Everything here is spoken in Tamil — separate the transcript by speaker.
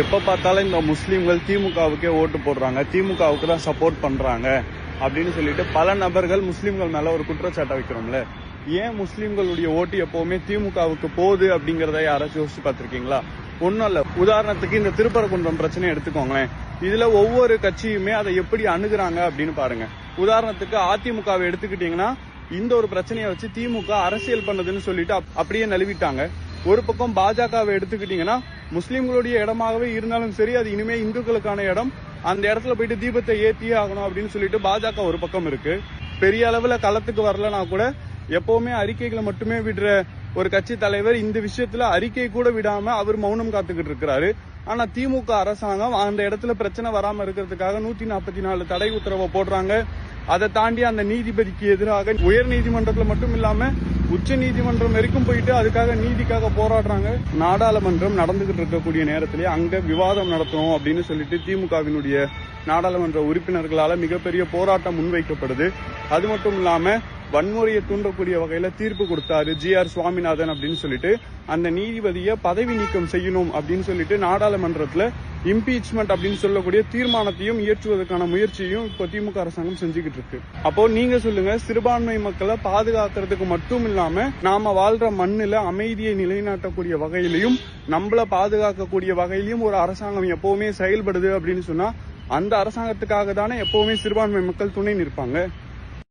Speaker 1: எப்ப பார்த்தாலும் இந்த முஸ்லீம்கள் திமுகவுக்கே ஓட்டு போடுறாங்க, திமுகவுக்கு தான் சப்போர்ட் பண்றாங்க அப்படின்னு சொல்லிட்டு பல நபர்கள் முஸ்லீம்கள் மேல ஒரு குற்றச்சாட்டை வைக்கிறோம்ல. ஏன் முஸ்லீம்களுடைய ஓட்டு எப்பவுமே திமுகவுக்கு போகுது அப்படிங்கறத யாராச்சும் யோசிச்சு பார்த்திருக்கீங்களா? ஒன்னும் இல்ல. உதாரணத்துக்கு இந்த திருப்பரங்குன்றம் பிரச்சனை எடுத்துக்கோங்களேன். இதுல ஒவ்வொரு கட்சியுமே அதை எப்படி அணுகுறாங்க அப்படின்னு பாருங்க. உதாரணத்துக்கு அதிமுகவை எடுத்துக்கிட்டீங்கன்னா, இந்த ஒரு பிரச்சனையை வச்சு திமுக அரசியல் பண்ணதுன்னு சொல்லிட்டு அப்படியே நழுவிட்டாங்க. ஒரு பக்கம் பாஜகவை எடுத்துக்கிட்டீங்கன்னா, முஸ்லீம்களுடைய இடமாகவே இருந்தாலும் சரி, அது இனிமே இந்துக்களுக்கான இடம், அந்த இடத்துல போயிட்டு தீபத்தை ஏத்தியே ஆகணும் அப்படின்னு சொல்லிட்டு பாஜக ஒரு பக்கம் இருக்கு. பெரிய அளவுல களத்துக்கு வரலனா கூட எப்பவுமே அறிக்கைகளை மட்டுமே விடுற ஒரு கட்சி தலைவர் இந்த விஷயத்துல அறிக்கை கூட விடாம அவர் மௌனம் காத்துக்கிட்டு இருக்கிறாரு. ஆனா திமுக அரசாங்கம் அந்த இடத்துல பிரச்சனை வராம இருக்கிறதுக்காக 144 தடை உத்தரவை போடுறாங்க. அதை தாண்டி அந்த நீதிபதிக்கு எதிராக உயர் நீதிமன்றத்துல மட்டும் இல்லாம உச்ச நீதிமன்றம் வரைக்கும் போயிட்டு அதுக்காக நீதிக்காக போராடுறாங்க. நாடாளுமன்றம் நடந்துகிட்டு இருக்கக்கூடிய நேரத்திலேயே அங்க விவாதம் நடத்தணும் அப்படின்னு சொல்லிட்டு திமுகவினுடைய நாடாளுமன்ற உறுப்பினர்களால மிகப்பெரிய போராட்டம் முன்வைக்கப்படுது. அது மட்டும் இல்லாம வன்முறையை தூண்டக்கூடிய வகையில தீர்ப்பு கொடுத்தாரு GR சுவாமிநாதன் அப்படின்னு சொல்லிட்டு அந்த நீதிபதியை பதவி நீக்கம் செய்யணும் அப்படின்னு சொல்லிட்டு நாடாளுமன்றத்துல இம்பீச்மெண்ட் அப்படின்னு சொல்லக்கூடிய தீர்மானத்தையும் இயற்றுவதற்கான முயற்சியையும் இப்போ திமுக அரசாங்கம் செஞ்சுக்கிட்டு இருக்கு. அப்போ நீங்க சொல்லுங்க, சிறுபான்மை மக்களை பாதுகாக்கிறதுக்கு மட்டும் இல்லாம நாம வாழ்ற மண்ணுல அமைதியை நிலைநாட்டக்கூடிய வகையிலையும் நம்மள பாதுகாக்கக்கூடிய வகையிலையும் ஒரு அரசாங்கம் எப்பவுமே செயல்படுது அப்படின்னு சொன்னா அந்த அரசாங்கத்துக்காக தானே எப்பவுமே சிறுபான்மை மக்கள் துணை நிற்பாங்க.